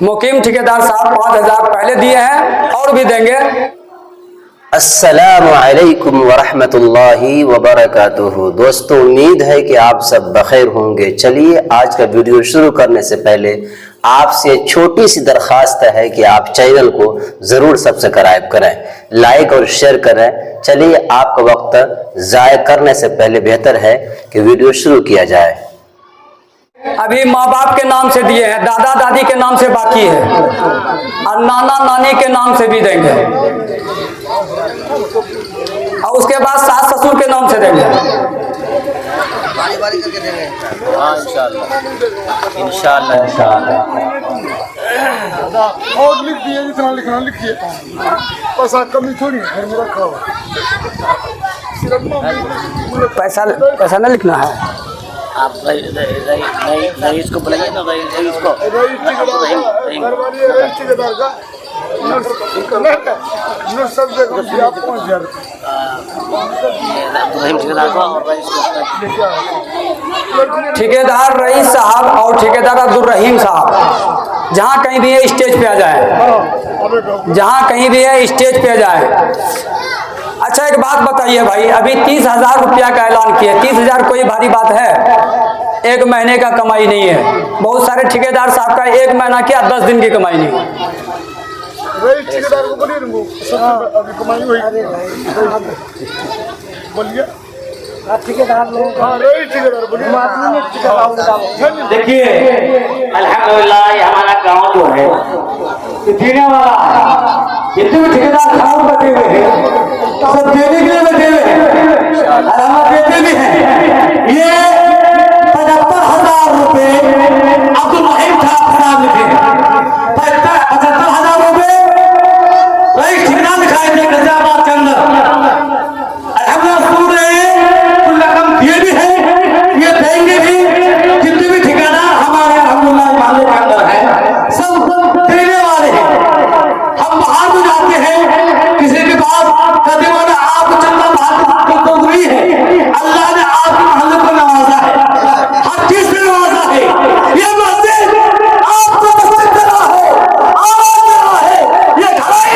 मुकीम ठेकेदार साहब 5000 पहले दिए हैं और भी देंगे। अस्सलामु अलैकुम वरहमतुल्लाहि वबरकातुहू। दोस्तों, उम्मीद है कि आप सब बखैर होंगे। चलिए, आज का वीडियो शुरू करने से पहले आपसे छोटी सी दरख्वास्त है कि आप चैनल को ज़रूर सब्सक्राइब करें, लाइक और शेयर करें। चलिए, आपका वक्त ज़ाय करने से पहले बेहतर है कि वीडियो शुरू किया जाए। अभी माँ बाप के नाम से दिए हैं, दादा दादी के नाम से बाकी है और नाना नानी के नाम से भी देंगे और उसके बाद सास ससुर के नाम से देंगे। बारी बारी करके देंगे। हाँ, इंशाअल्लाह इंशाअल्लाह। और लिख दिए, जितना लिखना लिखिए, पैसा कमी थोड़ी है मेरा खाओ। पैसा न लिखना है। आप रईस को बुलाइए ना, रईस को। ठेकेदार का सब जगह आप पहुँच जाए। ठेकेदार रईस साहब और ठेकेदार अब्दुल रहीम साहब जहाँ कहीं भी है स्टेज पे आ जाए, जहाँ कहीं भी है स्टेज पे आ जाए। अच्छा, एक बात बताइए भाई, अभी 30,000 रुपया का ऐलान किया। 30,000 कोई भारी बात है? एक महीने का कमाई नहीं है। बहुत सारे ठेकेदार साहब का एक महीना क्या 10 दिन की कमाई नहीं। ठेकेदार को बोलिए, अभी कमाई हुई बोलिए। ठेकेदार लोग देखिए, अल्हम्दुलिल्लाह हमारा गांव जो है जीने वाला है। जितने भी ठेकेदार गाँव बटे हुए हैं सब देने के लिए बटे हुए हैं और हम देते भी हैं। ये 75,000 रुपए अब्दुल रहीम साहब खराब लिखे, 75,000 रुपए रईस ठेकेदार लिखाए थे गजाबाद के अंदर। अल्हम्दुलिल्लाह सुन रहे हैं, कुल रकम दिए भी है, ये देंगे भी। जितने भी ठेकेदार हमारे अल्हम्दुलिल्लाह माले के अंदर है सब देने वाले हैं। हम बाहर भी जाते हैं, किसी के पास कभी वाला आप चंदा बात तो नहीं है, अल्लाह ने आपके महल को नवाजा है, हर चीज से नवाजा है। ये मस्जिद आपको मस्जिद बना है, आवाज बना है, ये घराई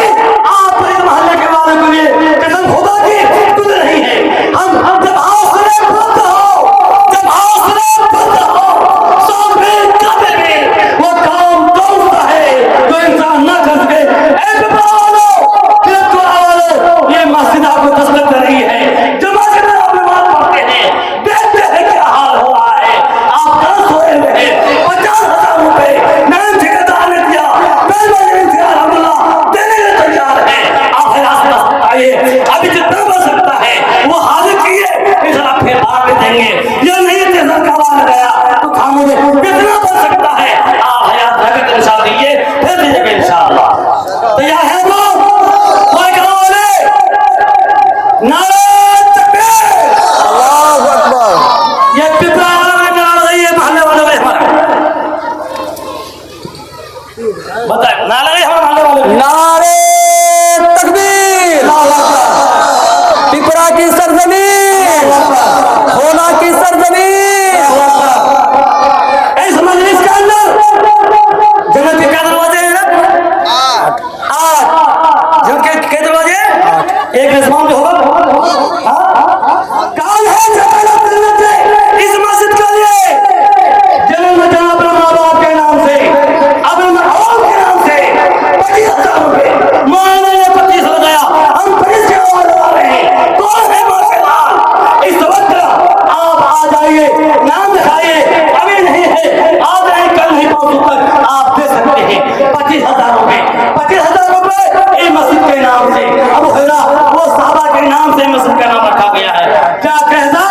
आप इस महल्ले के वाले के लिए कसम खुदा की कुछ नहीं है। हम जब हौसले बुलंद हो, जब हौसले बुलंद हो, सामने जाते में वो काम कौन सा है जो इंसान ना कर सके। ऐसे वालों, ये मस्जिद आपको तस्लीम कर रही है। जब मस्जिद में आप नमाज पढ़ते हैं, देखते हैं क्या हाल हो रहा है। आप कल सोए हुए हैं, 50,000 रुपए नए ठेकेदार ने दिया, देने के तैयार है। आप रास्ता आइए, अभी जितना बन सकता है वो हाजिर किए, इस तरह फिर आगे देंगे। ये नहीं जैसा कमाल गया तो खाने में कितना बन सकता है आप हयात रखकर इंशाअल्लाह दीजिए, फिर दीजिएगा इंशाअल्लाह। तैयार है वो? ये पिपरा वाला नारा रही है, महल्ले वाले हमारे बताए नारा रही हमारे महल्ले वाले। नारे तकबीर, पिपरा की सरजमीन, होना की सरजमीन। इस मजलिस के अंदर जन्नत के क्या दरवाजे हैं? 8। जन्नत के दरवाजे एक रिजवान जो होगा काल है इस मस्जिद के लिए जन्नत में जाना अपने माँ बाप के नाम से, अपने माहौल के नाम से 25,000 रुपए माने 25 हो गया। हम 25 के आवाज लगा रहे हैं। कौन है माशाअल्लाह? इस वक्त आप आ जाइए, नाम दिखाइए, अभी नहीं है, आज नहीं कल नहीं पहुंचू तक आप दे सकते हैं 25,000 रुपए। 25,000 रुपए इस मस्जिद के नाम से, अबू हुरैरा वो साहबा के नाम से मस्जिद का नाम रखा गया है। क्या कहता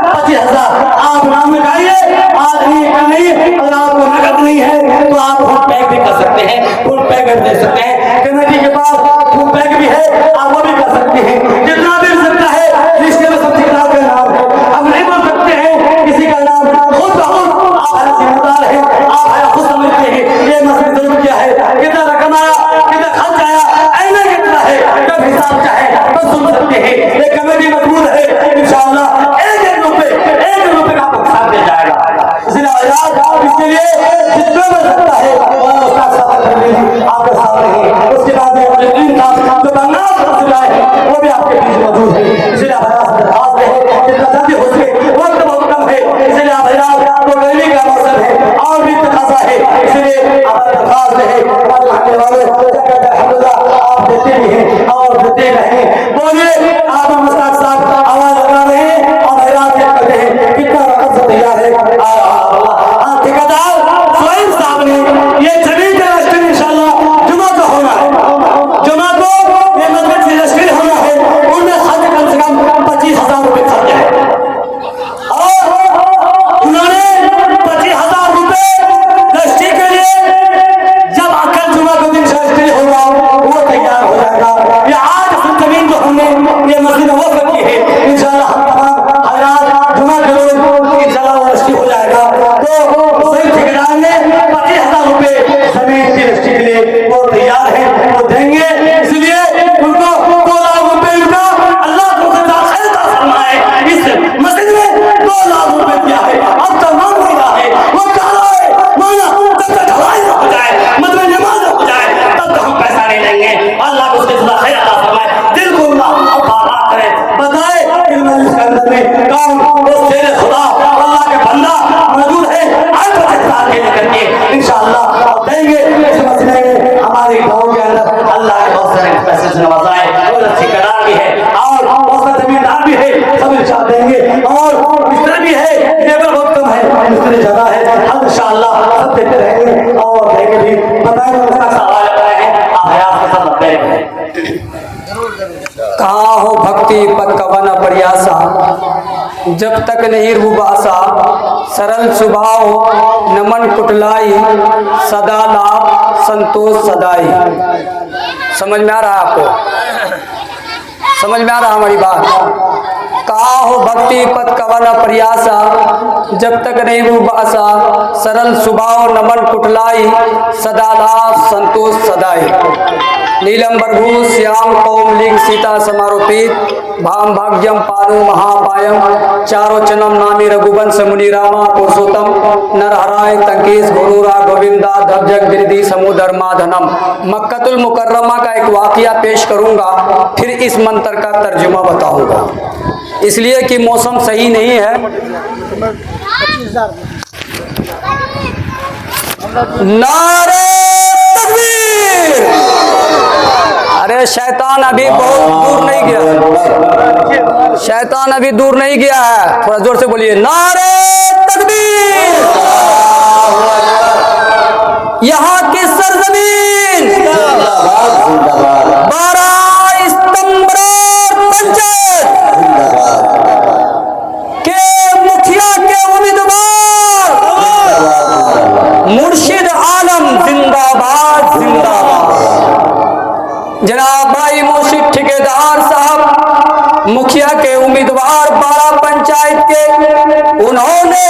25,000 आप नाम लिखाइए। आज नहीं कल नहीं, अगर आपको नकद नहीं है तो आप फुल पैक भी कर सकते हैं, फुल पैकेट दे सकते हैं। कमेटी के पास फुल पैक भी है, आप वो भी कर सकते हैं। जितना भी मिल सकता है लिस्ट में सब ठेकेदार का नाम है। अब नहीं बोल सकते हैं किसी का नाम, खुद बहुत आप जिम्मेदार हैं, आप खुद समझते हैं ये मसला जरूर क्या है, कितना रकम आया, कितना खर्च आया, आईना कितना है, जब हिसाब चाहे तो सुन सकते हैं। ये कमेटी मजबूत है, इंशाअल्लाह 1 रुपए का आपको हिसाब दे जाएगा। इसलिए इसके लिए देते भी हैं और देते रहे। बोलिए आप मुस्ताक साहब आवाज लगा रहे हैं और हैरान कर रहे हैं कितना रकम से तैयार है। ठेकेदार स्वयं साहब ने ये जमीन का रजिस्ट्री इंशाल्लाह जुमा को होना है, जुमा को ये मस्जिद की रजिस्ट्री होना है, उनमें खर्च कम से कम 25,000 रुपए खर्च है और उन्होंने 25,000 रुपए रजिस्ट्री के लिए जब आखिर जुमा को दिन रजिस्ट्री होगा वो तैयार हो जाएगा। ये आज जमीन जो हमने ये मस्जिद वो की है इंशाल्लाह हम तमाम हजरात जुमा के रोज इंशाल्लाह वो रजिस्ट्री हो जाएगा। तो सही ठेकेदार ने 25,000 रुपए जमीन की रजिस्ट्री के लिए वो तैयार है, वो देंगे। इसलिए उनको 2 लाख रुपए का अल्लाह को खैर का फरमाए। इस मस्जिद में 2 लाख रुपए दिया है, अब तो मांग नहीं रहा है, वो कह रहा है माना तब तक ढलाई हो जाए, मतलब नमाज हो जाए तब तक हम पैसा नहीं लेंगे। अल्लाह को उसके खैर का फरमाए, दिल को अल्लाह बात करे। बताए इस मस्जिद के अंदर में कौन वो शेर खुदा अल्लाह के बंदा मौजूद है, आए तो इस्तेमाल के करके इंशाअल्लाह देंगे। इस मस्जिद में हमारे गांव के अंदर अल्लाह के बहुत सारे पैसे से नवाजा है, बहुत अच्छी करार भी है और बहुत सारे जमींदार भी है, सब इंशाअल्लाह देंगे और मिस्त्री भी है, लेबर बहुत कम है, मिस्त्री ज्यादा है, हम इंशाअल्लाह सब देते रहेंगे और देंगे भी। बताएं उसका सवाल लगाए हैं आप हयात के साथ लगे हैं। कहाँ हो भक्ति पद कवन प्रयासा, जब तक नहीं रूबासा, सरल स्वभाव नमन कुटलाई, सदा लाभ संतोष सदाई। समझ में आ रहा है आपको? समझ में आ रहा हमारी बात? कहा हो भक्ति पद कवन प्रयासा, जब तक नहीं रूबासा, सरल स्वभाव नमन कुटलाई, सदा लाभ संतोष सदाई। नीलंबर भूष श्याम कौमलिंग सीता समारोपित, भाम भाग्यम पानु महापायम, चारों चनम नामी रघुवंश मुनि रामा पुरुषोत्तम, नरहराय तंकेश गुरुरा गोविंदा धब्जग गिरदी समुदर माधनम। मक्कतुल मुकर्रमा का एक वाकया पेश करूंगा, फिर इस मंत्र का तर्जुमा बताऊंगा, इसलिए कि मौसम सही नहीं है। नारे तकबीर! अरे शैतान अभी बहुत दूर नहीं गया, शैतान अभी दूर नहीं गया है, थोड़ा जोर से बोलिए नारे तकबीर। यहाँ की सरजमीन 12 स्तंभदार पंचायत के मुखिया के उम्मीदवार मुर्शिद आलम जिंदाबाद जिंदाबाद। जनाब भाई मुर्शिद ठेकेदार साहब मुखिया के उम्मीदवार 12 पंचायत के, उन्होंने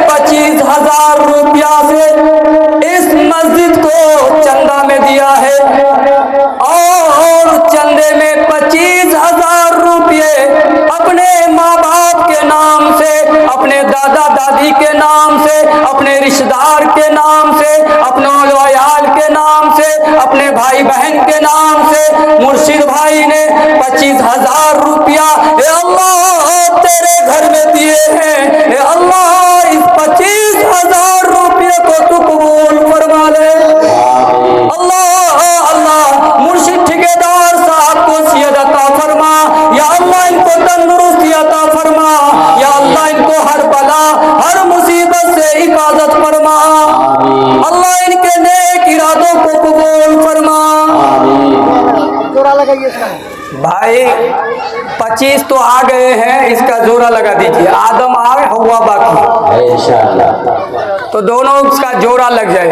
25,000 रुपया से इस मस्जिद को चंदा में दिया है और चंदे में 25,000 रुपये अपने माँ बाप के नाम से, अपने दादा दादी के नाम से, अपने रिश्तेदार के नाम से, अपने लोयाल के नाम से, अपने भाई बहन के नाम से मुर्शिद भाई ने 25,000 रुपया अल्लाह तेरे घर में दिए हैं। अल्लाह इस 25,000 रुपये को तू कबूल फरमा ले। अल्लाह अल्लाह मुर्शिद ठेकेदार साहब को सियत अता फरमा, या अल्लाह इनको तंदुरुस्ती अता फरमा, या अल्लाह इनको हर बला हर मुसीबत से हिफाजत फरमा, अल्लाह इनके नेक इरादों को कबूल फरमा। भाई 25 तो आ गए हैं, इसका जोरा लगा दीजिए। आदम आए हवा बाकी, तो दोनों इसका जोरा लग जाए।